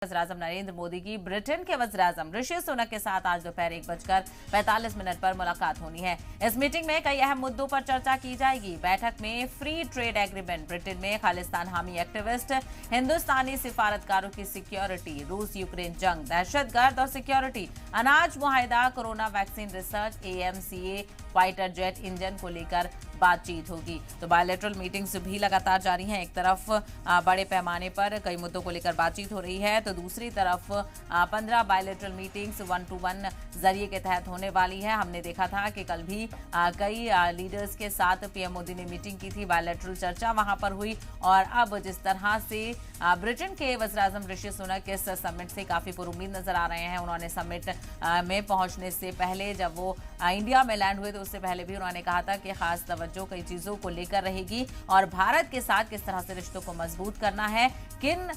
वज़ीर-ए-आज़म नरेंद्र मोदी की ब्रिटेन के वज़ीर-ए-आज़म ऋषि सुनक के साथ आज दोपहर 1:45 पर मुलाकात होनी है। इस मीटिंग में कई अहम मुद्दों पर चर्चा की जाएगी। बैठक में फ्री ट्रेड एग्रीमेंट, ब्रिटेन में खालिस्तान हामी एक्टिविस्ट, हिंदुस्तानी सिफारतकारों की सिक्योरिटी, रूस यूक्रेन जंग, दहशतगर्द और सिक्योरिटी, अनाज मुआहिदा, corona vaccine research, AMCA fighter jet engine को लेकर बातचीत होगी। तो बायलैटरल मीटिंग्स भी लगातार जारी हैं। एक तरफ बड़े पैमाने पर कई मुद्दों को लेकर बातचीत हो रही है, तो दूसरी तरफ 15 बायलैटरल मीटिंग्स 1-to-1 जरिए के तहत होने वाली है। हमने देखा था कि कल भी कई लीडर्स के साथ PM मोदी ने मीटिंग की थी, बायलैटरल चर्चा वहां पर हुई। और अब जिस तरह से ब्रिटेन के वज़ीर-ए-आज़म ऋषि सुनक इस समिट से काफी पुरुम्मीद नजर आ रहे हैं। उन्होंने समिट में पहुंचने से पहले, जब वो इंडिया में लैंड हुए, तो उससे पहले भी उन्होंने कहा था कि खास तवज्जो कई चीजों को लेकर रहेगी और भारत के साथ किस तरह से रिश्तों को मजबूत करना है, किन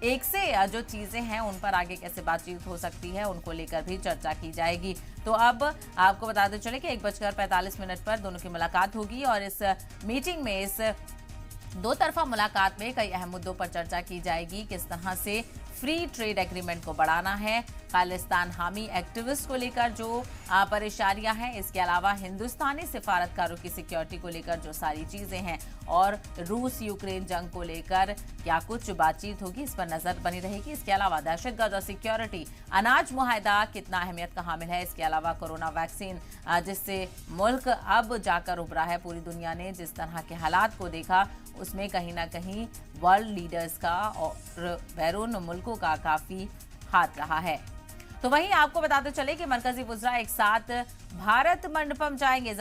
एक से जो चीजें हैं उन पर आगे कैसे बातचीत हो सकती है, उनको लेकर भी चर्चा की जाएगी। तो अब आपको बताते चले कि 1:45 पर दोनों की मुलाकात होगी और इस मीटिंग में, इस दो तरफा मुलाकात में कई अहम मुद्दों पर चर्चा की जाएगी। किस तरह से फ्री ट्रेड एग्रीमेंट को बढ़ाना है, खालिस्तान हामी एक्टिविस्ट को लेकर जो परेशानियां हैं, इसके अलावा हिंदुस्तानी सिफारतकारों की सिक्योरिटी को लेकर जो सारी चीजें हैं, और रूस यूक्रेन जंग को लेकर क्या कुछ बातचीत होगी, इस पर नजर बनी रहेगी। इसके अलावा दहशतगर्द और सिक्योरिटी, अनाज मुआहिदा कितना अहमियत का हामिल है, इसके अलावा कोरोना वैक्सीन, जिससे मुल्क अब जाकर उभरा है। पूरी दुनिया ने जिस तरह के हालात को देखा, उसमें कहीं ना कहीं वर्ल्ड लीडर्स का और बैरून मुल्कों का काफी हाथ रहा है। तो वहीं आपको बताते चले कि मरकजी वुज़रा एक साथ भारत मंडपम जाएंगे।